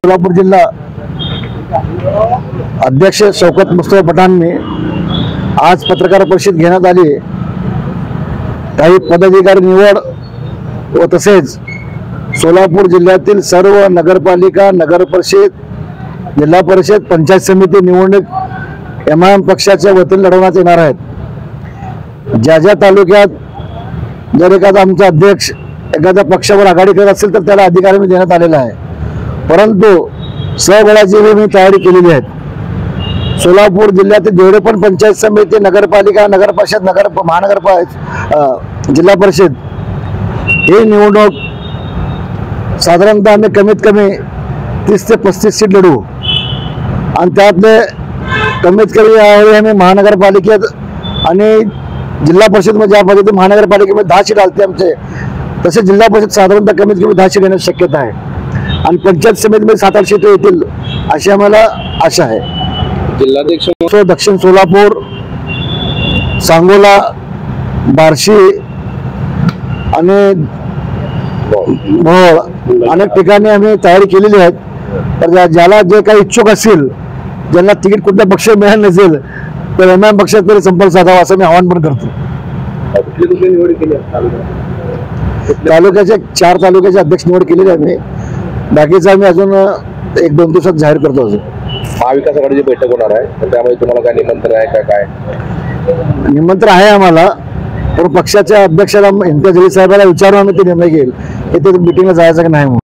सोलापूर जिल्हा अध्यक्ष शौकत मुस्तफा पठाणने आज पत्रकार परिषद घेण्यात आली। काही पदाधिकारी निवड व तसेच सोलापूर जिल्ह्यातील सर्व नगरपालिका, नगर परिषद, जिल्हा परिषद, पंचायत समिती निवडणूक MIM पक्षाच्या वतीने लढवण्यात येणार आहेत। ज्या ज्या तालुक्यात जर एखादा आमचा अध्यक्ष एखाद्या पक्षावर आघाडी करत असेल तर त्याला अधिकार मी देण्यात आलेला आहे, परंतु सहबळाची मी तयारी केलेली आहे। सोलापूर जिल्ह्यातील जेवढे पण पंचायत समिती, नगरपालिका, नगर परिषद, महानगरपालिका, जिल्हा परिषद ही निवडणूक साधारणतः आम्ही कमीत कमी 30 ते 35 सीट लढवू आणि त्यातले कमीत कमी यावेळी आम्ही महानगरपालिकेत आणि जिल्हा परिषद ज्यामध्ये महानगरपालिकेमध्ये 10 सीट आलते आमचे, तसे जिल्हा परिषद साधारणतः कमीत कमी 10 सीट येण्याची शक्यता आहे आणि पंचायत समितीमध्ये 7-8 सीट येतील अशी आम्हाला आशा आहे। जिल्हाध्यक्ष दक्षिण सोलापूर, सांगोला, बार्शी आणि मोहोळ अनेक ठिकाणी आम्ही तयारी केलेली आहे। तर ज्याला जे काही इच्छुक असतील, ज्यांना तिकीट कुठल्या पक्ष मिळालं नसेल तर MIM पक्षात तरी संपर्क साधावा असं मी आवाहन पण करतो। तालुक्याचे 4 तालुक्याचे अध्यक्ष निवड केलेली आहे मी, बाकीचं आम्ही अजून 1-2 दिवसात जाहीर करतो। अजून महाविकास आघाडीची बैठक होणार आहे, त्यामुळे तुम्हाला काय निमंत्रण आहे का? काय निमंत्रण आहे आम्हाला, पण पक्षाच्या अध्यक्षाला इम्तियाज जलील साहेबांना विचारून आम्ही ते निर्णय घेईल की ते मिटिंगला जायचं की नाही म्हणून।